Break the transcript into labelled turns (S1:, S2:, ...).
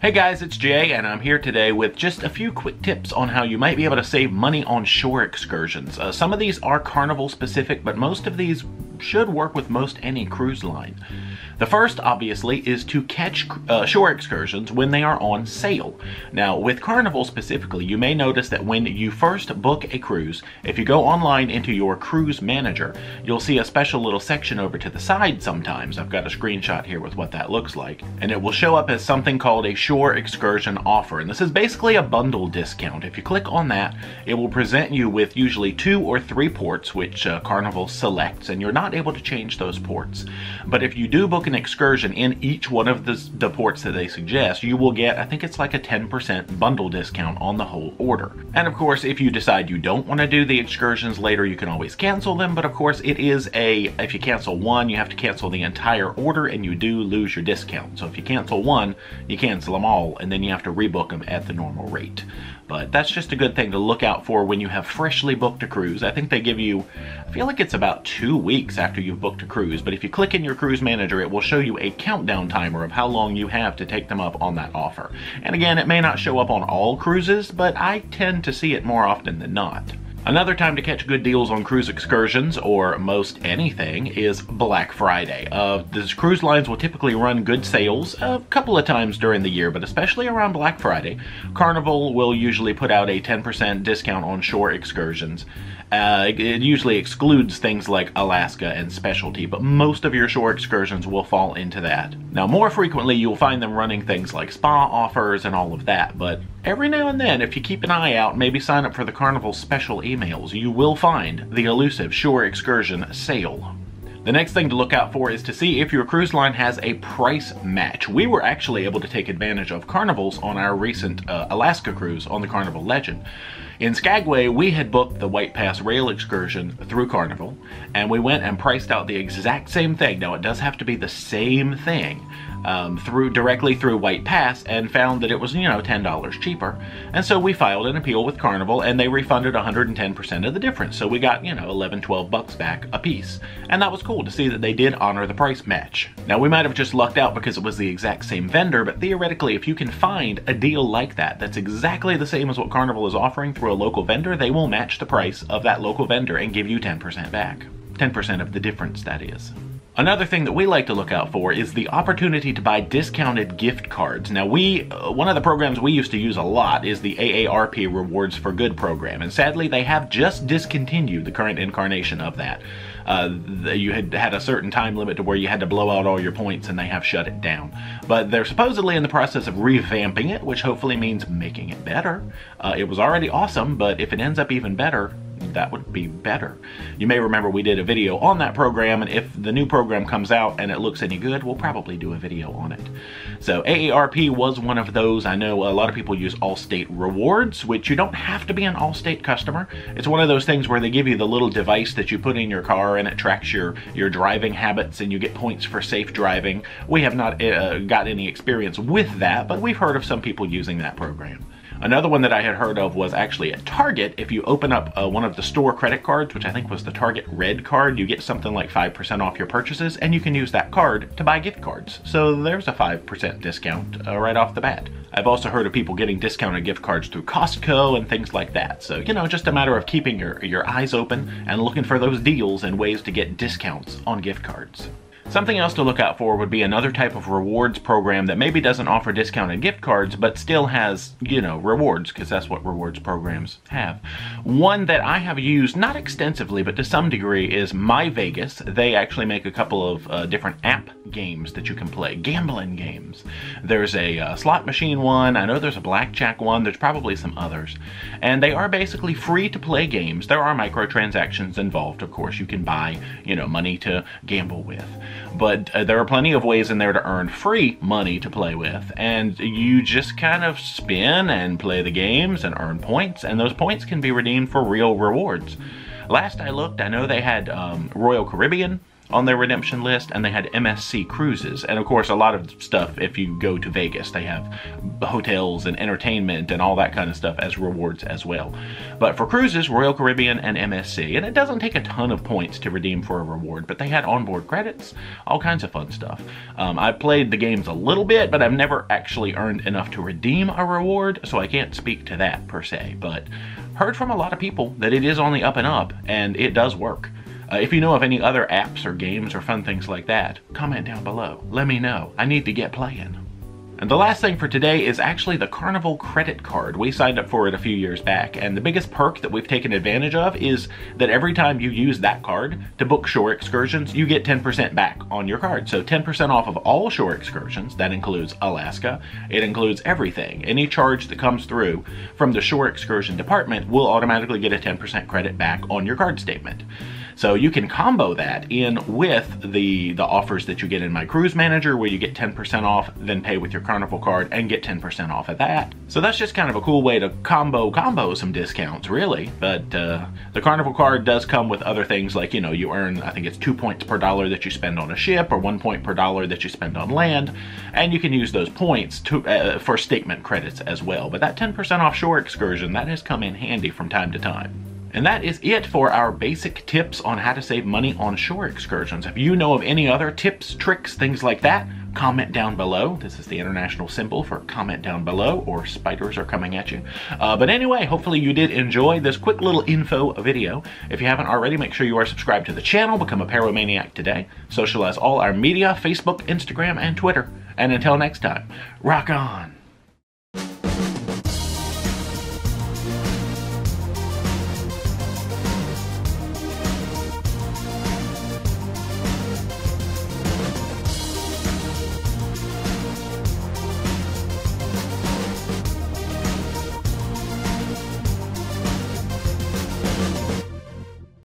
S1: Hey guys, it's Jay, and I'm here today with just a few quick tips on how you might be able to save money on shore excursions. Some of these are Carnival specific, but most of these should work with most any cruise line. The first, obviously, is to catch shore excursions when they are on sale. Now, with Carnival specifically, you may notice that when you first book a cruise, if you go online into your cruise manager, you'll see a special little section over to the side sometimes. I've got a screenshot here with what that looks like. And it will show up as something called a shore excursion offer. And this is basically a bundle discount. If you click on that, it will present you with usually 2 or 3 ports, which Carnival selects, and you're not able to change those ports. But if you do book an excursion in each one of the ports that they suggest, you will get, I think it's like a 10% bundle discount on the whole order. And of course, if you decide you don't want to do the excursions later, you can always cancel them. But of course, it is if you cancel one, you have to cancel the entire order, and you do lose your discount. So if you cancel one, you cancel them all, and then you have to rebook them at the normal rate. But that's just a good thing to look out for when you have freshly booked a cruise. I think they give you, I feel like it's about 2 weeks after you've booked a cruise, but if you click in your cruise manager, it will show you a countdown timer of how long you have to take them up on that offer. And again, it may not show up on all cruises, but I tend to see it more often than not. Another time to catch good deals on cruise excursions, or most anything, is Black Friday. The cruise lines will typically run good sales a couple of times during the year, but especially around Black Friday. Carnival will usually put out a 10% discount on shore excursions. It usually excludes things like Alaska and Specialty, but most of your shore excursions will fall into that. Now, more frequently, you'll find them running things like spa offers and all of that, but every now and then, if you keep an eye out, maybe sign up for the Carnival special emails, you will find the elusive shore excursion sale. The next thing to look out for is to see if your cruise line has a price match. We were actually able to take advantage of Carnivals on our recent Alaska cruise on the Carnival Legend. In Skagway, we had booked the White Pass Rail excursion through Carnival, and we went and priced out the exact same thing. Now, it does have to be the same thing directly through White Pass, and found that it was, $10 cheaper. And so we filed an appeal with Carnival, and they refunded 110% of the difference. So we got, $11, $12 back a piece. And that was cool to see that they did honor the price match. Now, we might have just lucked out because it was the exact same vendor, but theoretically, if you can find a deal like that, that's exactly the same as what Carnival is offering through a local vendor, they will match the price of that local vendor and give you 10% back. 10% of the difference, that is. Another thing that we like to look out for is the opportunity to buy discounted gift cards. Now, one of the programs we used to use a lot is the AARP Rewards for Good program, and sadly they have just discontinued the current incarnation of that. You had a certain time limit to where you had to blow out all your points, and they have shut it down. But they're supposedly in the process of revamping it, which hopefully means making it better. It was already awesome, but if it ends up even better, that would be better. You may remember we did a video on that program, and if the new program comes out and it looks any good, we'll probably do a video on it. So AARP was one of those. I know a lot of people use Allstate Rewards, which you don't have to be an Allstate customer. It's one of those things where they give you the little device that you put in your car, and it tracks your driving habits, and you get points for safe driving. We have not got any experience with that, but we've heard of some people using that program. Another one that I had heard of was actually at Target. If you open up one of the store credit cards, which I think was the Target Red card, you get something like 5% off your purchases, and you can use that card to buy gift cards. So there's a 5% discount right off the bat. I've also heard of people getting discounted gift cards through Costco and things like that. So, just a matter of keeping your eyes open and looking for those deals and ways to get discounts on gift cards. Something else to look out for would be another type of rewards program that maybe doesn't offer discounted gift cards, but still has, rewards, because that's what rewards programs have. One that I have used, not extensively, but to some degree, is MyVegas. They actually make a couple of different app games that you can play, gambling games. There's a slot machine one, I know there's a blackjack one, there's probably some others. And they are basically free to play games. There are microtransactions involved, of course. You can buy, money to gamble with. But there are plenty of ways in there to earn free money to play with, and you just kind of spin and play the games and earn points, and those points can be redeemed for real rewards. Last I looked, I know they had Royal Caribbean, on their redemption list, and they had MSC cruises. And of course, a lot of stuff, if you go to Vegas, they have hotels and entertainment and all that kind of stuff as rewards as well. But for cruises, Royal Caribbean and MSC, and it doesn't take a ton of points to redeem for a reward, but they had onboard credits, all kinds of fun stuff. I've played the games a little bit, but I've never actually earned enough to redeem a reward, so I can't speak to that per se, but heard from a lot of people that it is on the up and up, and it does work. If you know of any other apps or games or fun things like that, comment down below. Let me know. I need to get playing. And the last thing for today is actually the Carnival credit card. We signed up for it a few years back, and the biggest perk that we've taken advantage of is that every time you use that card to book shore excursions, you get 10% back on your card. So 10% off of all shore excursions. That includes Alaska. It includes everything. Any charge that comes through from the shore excursion department will automatically get a 10% credit back on your card statement. So you can combo that in with the offers that you get in My Cruise Manager, where you get 10% off, then pay with your Carnival card and get 10% off of that. So that's just kind of a cool way to combo some discounts, really. But the Carnival card does come with other things like, you know, you earn, I think it's 2 points per dollar that you spend on a ship, or 1 point per dollar that you spend on land, and you can use those points to for statement credits as well. But that 10% off shore excursion, that has come in handy from time to time. And that is it for our basic tips on how to save money on shore excursions. If you know of any other tips, tricks, things like that, comment down below. This is the international symbol for comment down below, or spiders are coming at you. But anyway, hopefully you did enjoy this quick little info video. If you haven't already, make sure you are subscribed to the channel. Become a Paromaniac today. Socialize all our media, Facebook, Instagram, and Twitter. And until next time, rock on.